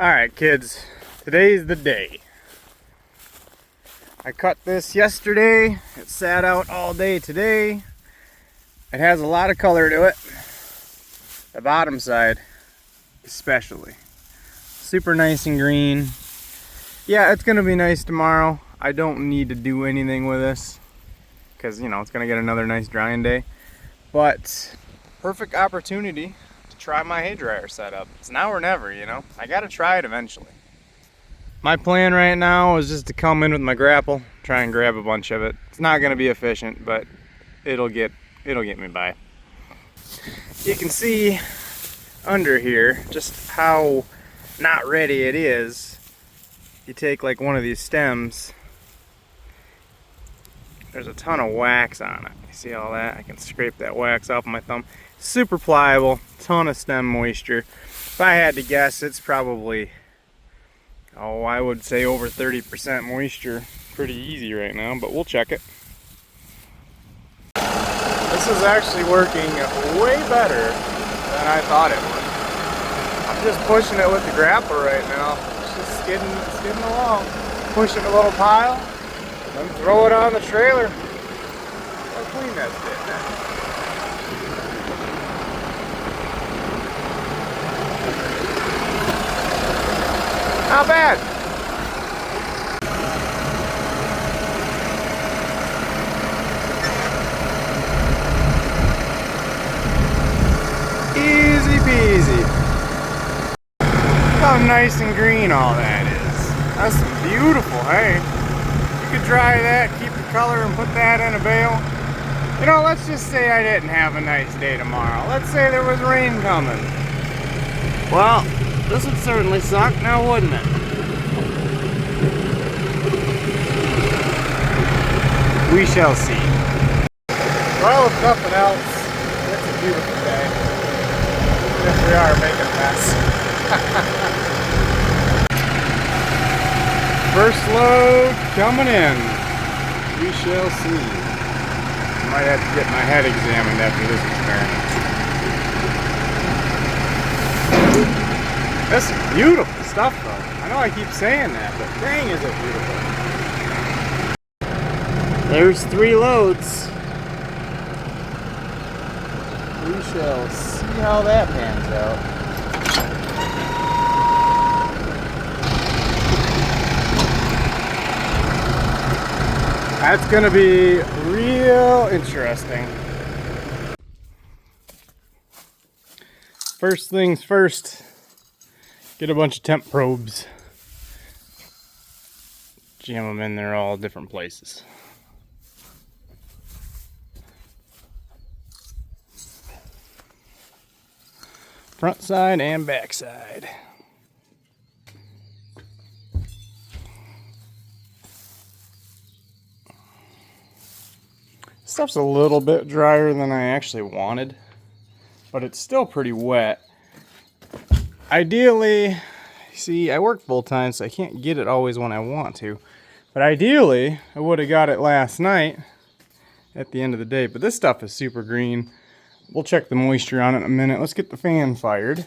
Alright kids, today's the day. I cut this yesterday. It sat out all day today. It has a lot of color to it. The bottom side especially. Super nice and green. Yeah, it's gonna be nice tomorrow. I don't need to do anything with this because, you know, it's gonna get another nice drying day. But perfect opportunity to try my hay dryer setup. It's now or never, you know. I gotta try it eventually. My plan right now is just to come in with my grapple, try and grab a bunch of it. It's not gonna be efficient, but it'll get me by. You can see under here just how not ready it is. You take like one of these stems, there's a ton of wax on it. You see all that? I can scrape that wax off my thumb. Super pliable, ton of stem moisture. If I had to guess, it's probably, oh, I would say over 30% moisture. Pretty easy right now, but we'll check it. This is actually working way better than I thought it would. I'm just pushing it with the grapple right now. It's just skidding along. Push it in a little pile, then throw it on the trailer. I'll clean that bit now. Not bad. Easy peasy. Look how nice and green all that is. That's some beautiful hay. You could dry that, keep the color, and put that in a bale. You know, let's just say I didn't have a nice day tomorrow. Let's say there was rain coming. Well, this would certainly suck now, wouldn't it? We shall see. Well, if nothing else, it's a beautiful day. Even if we are making a mess. First load coming in. We shall see. Might have to get my head examined after this experiment. This is beautiful stuff though. I know I keep saying that, but dang is it beautiful. There's 3 loads. We shall see how that pans out. That's gonna be real interesting. First things first, get a bunch of temp probes. Jam them in there all different places. Front side and back side. Stuff's a little bit drier than I actually wanted, but it's still pretty wet. Ideally, see, I work full time, so I can't get it always when I want to. But ideally, I would have got it last night at the end of the day. But this stuff is super green. We'll check the moisture on it in a minute. Let's get the fan fired.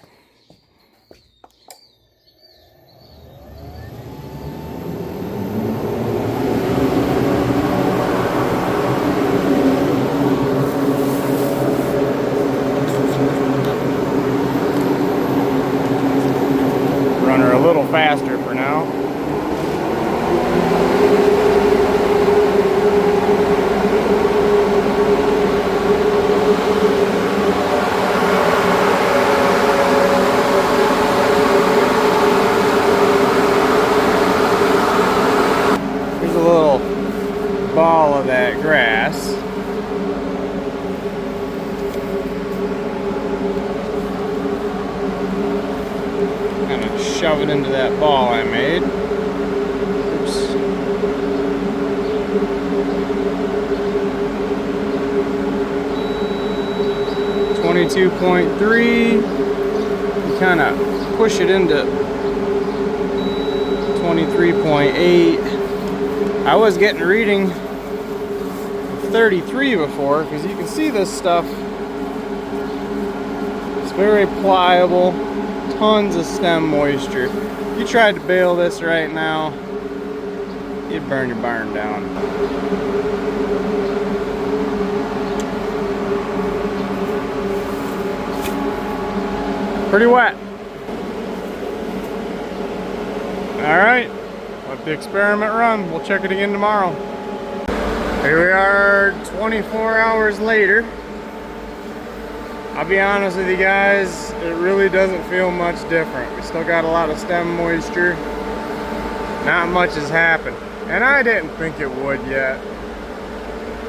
Run her a little faster for now. Ball of that grass. Kind of shove it into that ball I made. Oops. .3. You kind of push it into 23.8. I was getting a reading 33 before, because you can see this stuff. It's very pliable, tons of stem moisture. If you tried to bale this right now, you'd burn your barn down. Pretty wet. All right, let the experiment run. We'll check it again tomorrow. Here we are 24 hours later. I'll be honest with you guys, it really doesn't feel much different. We still got a lot of stem moisture. Not much has happened. And I didn't think it would yet.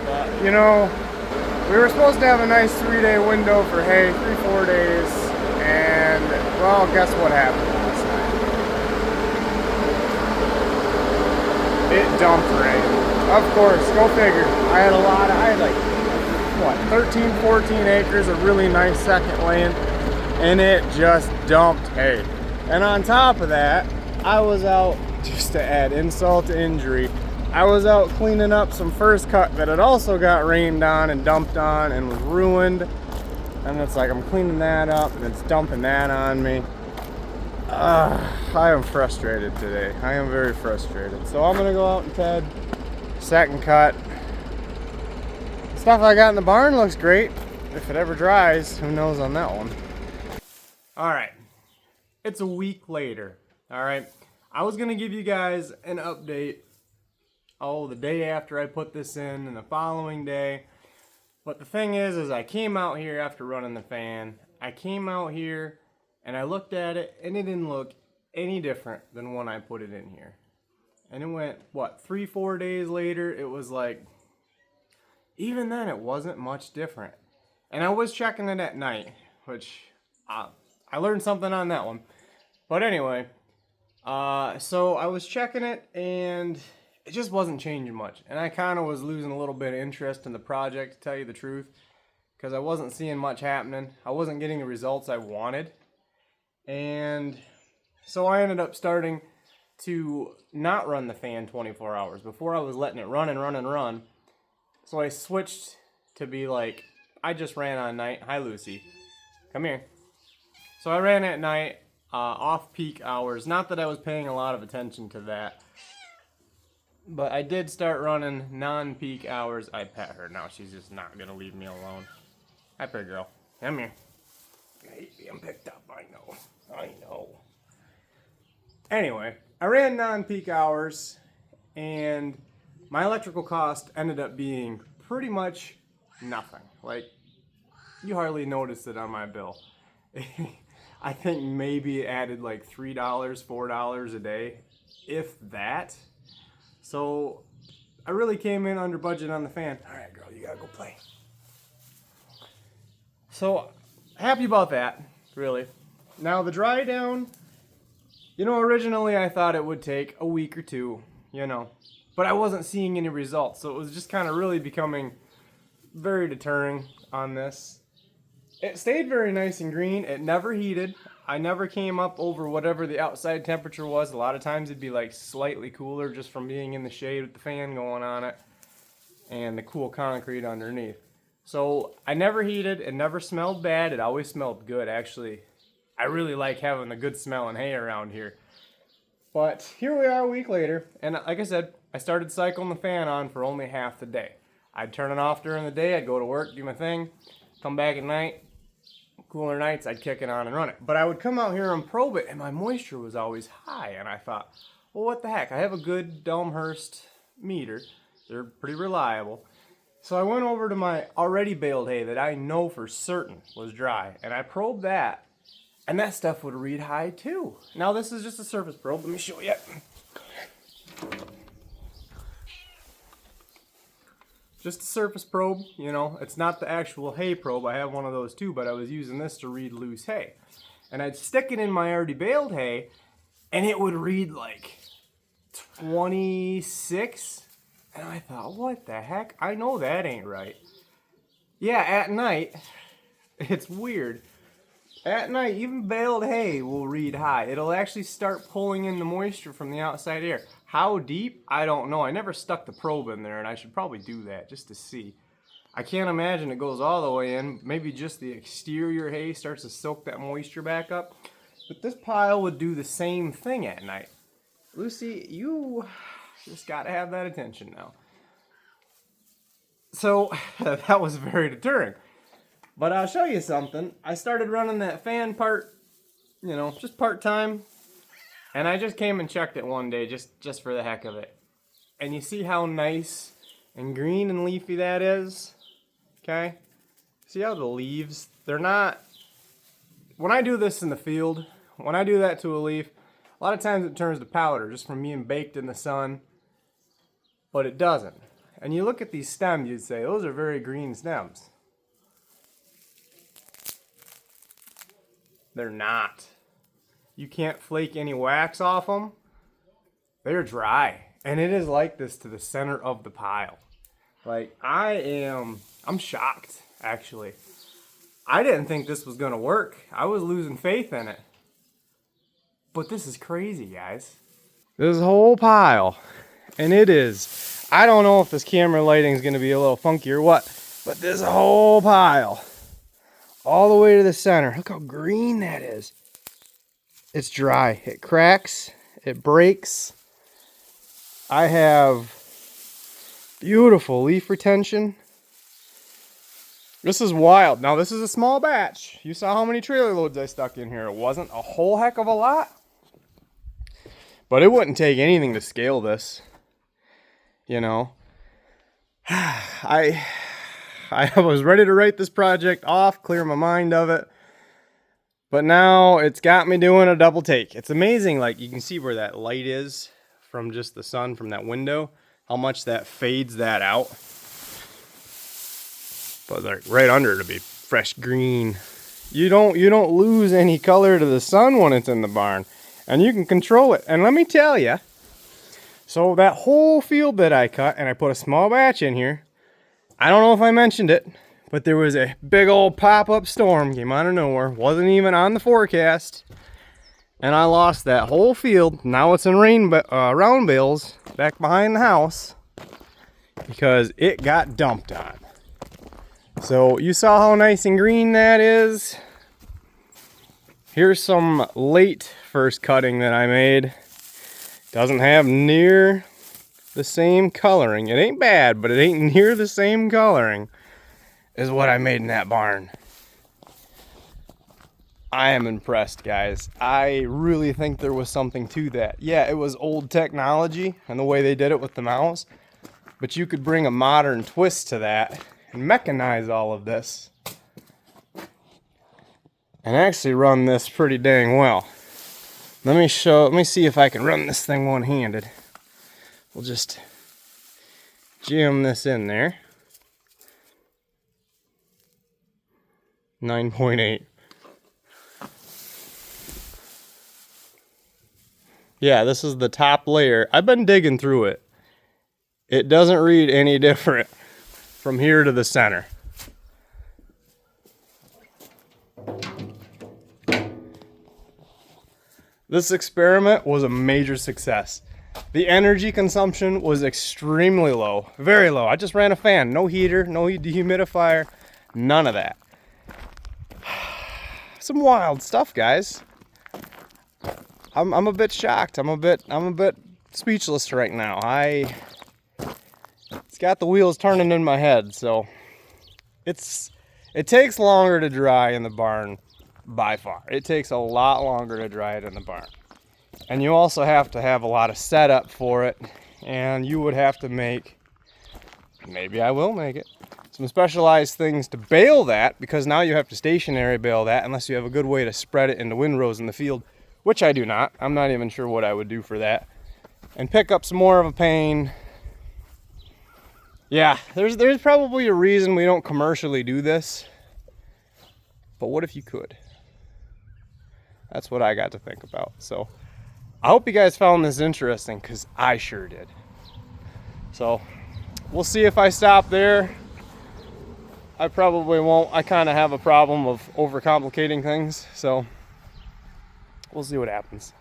But, you know, we were supposed to have a nice 3-day window for hay, 3-4 days. And, well, guess what happened last night? It dumped rain. Of course, go figure. I had like, what, 13, 14 acres of really nice second land, and it just dumped hay. And on top of that, I was out, just to add insult to injury, I was out cleaning up some first cut that had also got rained on and dumped on and was ruined. And it's like I'm cleaning that up and it's dumping that on me. I am frustrated today. I am very frustrated. So I'm gonna go out and ted second cut. Stuff I got in the barn looks great. If it ever dries, who knows on that one. All right, it's a week later. All right, I was gonna give you guys an update, the day after I put this in and the following day. But the thing is I came out here after running the fan. I came out here and I looked at it and it didn't look any different than when I put it in here. And it went, what, 3-4 days later, it was like, even then it wasn't much different. And I was checking it at night, which I learned something on that one. But anyway, so I was checking it and it just wasn't changing much. And I kind of was losing a little bit of interest in the project, to tell you the truth, because I wasn't seeing much happening. I wasn't getting the results I wanted. And so I ended up starting to not run the fan 24 hours. Before I was letting it run and run and run. So I switched to be like, I just ran on night. Hi, Lucy. Come here. So I ran at night, off peak hours. Not that I was paying a lot of attention to that. But I did start running non-peak hours. I pet her. Now she's just not going to leave me alone. Hi, pretty girl. Come here. I hate being picked up. I know. I know. Anyway, I ran non-peak hours, and my electrical cost ended up being pretty much nothing. Like, you hardly noticed it on my bill. I think maybe it added like $3, $4 a day, if that. So I really came in under budget on the fan. All right, girl, you gotta go play. So happy about that, really. Now the dry down, you know, originally I thought it would take a week or two, you know, but I wasn't seeing any results. So it was just kind of really becoming very deterring on this. It stayed very nice and green. It never heated. I never came up over whatever the outside temperature was. A lot of times it'd be like slightly cooler just from being in the shade with the fan going on it and the cool concrete underneath. So I never heated. It never smelled bad. It always smelled good. Actually, I really like having the good smelling hay around here. But here we are a week later, and like I said, I started cycling the fan on for only half the day. I'd turn it off during the day. I'd go to work, do my thing, come back at night. Cooler nights, I'd kick it on and run it. But I would come out here and probe it, and my moisture was always high. And I thought, well, what the heck? I have a good Delmhurst meter. They're pretty reliable. So I went over to my already baled hay that I know for certain was dry, and I probed that, and that stuff would read high too. Now this is just a surface probe. Let me show you. Just a surface probe, you know, it's not the actual hay probe. I have one of those too, but I was using this to read loose hay. And I'd stick it in my already baled hay, and it would read like 26. And I thought, what the heck? I know that ain't right. Yeah, at night, it's weird. At night, even baled hay will read high. It'll actually start pulling in the moisture from the outside air. How deep? I don't know. I never stuck the probe in there, and I should probably do that just to see. I can't imagine it goes all the way in. Maybe just the exterior hay starts to soak that moisture back up. But this pile would do the same thing at night. Lucy, you just gotta have that attention now. So that was very deterring. But I'll show you something. I started running that fan part, you know, just part-time. And I just came and checked it one day just for the heck of it. And you see how nice and green and leafy that is? Okay? See how the leaves, they're not... When I do this in the field, when I do that to a leaf, a lot of times it turns to powder just from being baked in the sun. But it doesn't. And you look at these stems, you'd say, those are very green stems. They're not. You can't flake any wax off them. They're dry. And it is like this to the center of the pile. Like, I'm shocked, actually. I didn't think this was gonna work. I was losing faith in it. But this is crazy, guys. This whole pile, and it is, I don't know if this camera lighting is gonna be a little funky or what, but this whole pile, all the way to the center, look how green that is. It's dry, it cracks, it breaks. I have beautiful leaf retention. This is wild. Now this is a small batch. You saw how many trailer loads I stuck in here. It wasn't a whole heck of a lot. But it wouldn't take anything to scale this. You know. I was ready to write this project off, clear my mind of it. But now it's got me doing a double take. It's amazing, like you can see where that light is from just the sun from that window. How much that fades that out. But like right under it'll be fresh green. You don't lose any color to the sun when it's in the barn. And you can control it. And let me tell you, so that whole field that I cut, and I put a small batch in here, I don't know if I mentioned it, but there was a big old pop-up storm came out of nowhere, wasn't even on the forecast, and I lost that whole field. Now it's in round bales back behind the house because it got dumped on. So you saw how nice and green that is. Here's some late first cutting that I made. Doesn't have near the same coloring. It ain't bad, but it ain't near the same coloring as what I made in that barn. I am impressed, guys. I really think there was something to that. Yeah, it was old technology and the way they did it with the mouse, but you could bring a modern twist to that and mechanize all of this and actually run this pretty dang well. Let me see if I can run this thing one-handed. We'll just jam this in there. 9.8. Yeah, this is the top layer. I've been digging through it. It doesn't read any different from here to the center. This experiment was a major success. The energy consumption was extremely low, very low. I just ran a fan, no heater, no dehumidifier, none of that. Some wild stuff, guys. I'm a bit shocked. I'm a bit speechless right now. It's got the wheels turning in my head, so it takes longer to dry in the barn by far. It takes a lot longer to dry it in the barn. And you also have to have a lot of setup for it, and you would have to make, maybe I will make it, some specialized things to bale that, because now you have to stationary bale that unless you have a good way to spread it into windrows in the field, which I do not. I'm not even sure what I would do for that. And pick up some more of a pane. Yeah, there's probably a reason we don't commercially do this. But what if you could? That's what I got to think about. So I hope you guys found this interesting, because I sure did. So we'll see if I stop there. I probably won't. I kind of have a problem of overcomplicating things. So we'll see what happens.